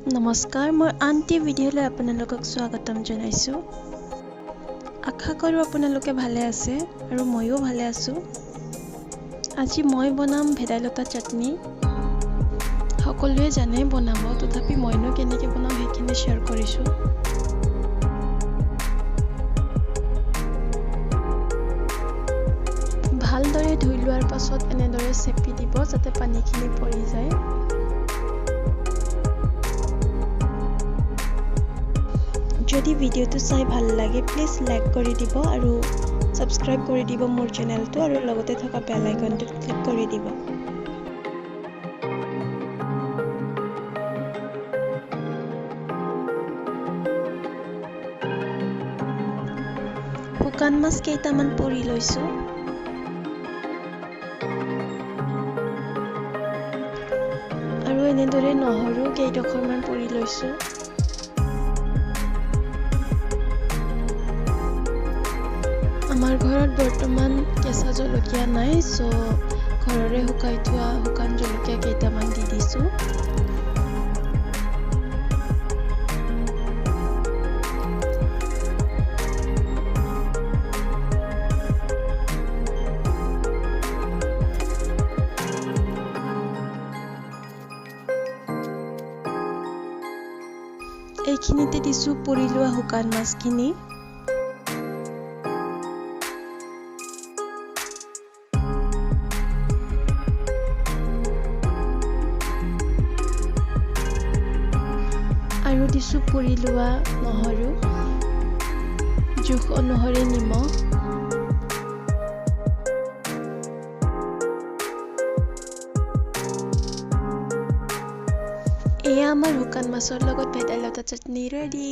নমস্কাৰ, মই আনটি ভিডিঅ'লৈ আপোনালোকক স্বাগতম জনাইছোঁ। আশা কৰোঁ আপোনালোকে ভালে আছে আৰু ময়ো ভালে আছোঁ। আজি মই বনাম ভেদাইলতা চাটনি। সকলোৱে জানে বনাব, তথাপি মইনো কেনেকৈ বনাম সেইখিনি শ্বেয়াৰ কৰিছোঁ। ভালদৰে ধুই লোৱাৰ পাছত এনেদৰে চেপি দিব যাতে পানীখিনি পৰি যায়। যদি ভিডিঅ'টো চাই ভাল লাগে প্লিজ লাইক কৰি দিব আৰু সাবস্ক্ৰাইব কৰি দিব মোৰ চেনেলটো আৰু লগতে থকা বেল আইকনটো ক্লিক কৰি দিব। শুকান মাছ কেইটামান পুৰি লৈছোঁ। আৰু এনেদৰে নহৰু কেইডোখৰমান পুৰি লৈছোঁ। আমাৰ ঘৰত বৰ্তমান কেঁচা জলকীয়া নাই, ঘৰৰে শুকাই থোৱা শুকান জলকীয়া কেইটামান দি দিছোঁ। এইখিনিতে দিছোঁ পুৰি লোৱা শুকান মাছখিনি। আৰু দিছোঁ পুৰি লোৱা নহৰু, জোখ অনুসৰি নিমখ, এয়া আমাৰ শুকান মাছৰ লগত ভেদাইলতা চাটনি ৰেডি।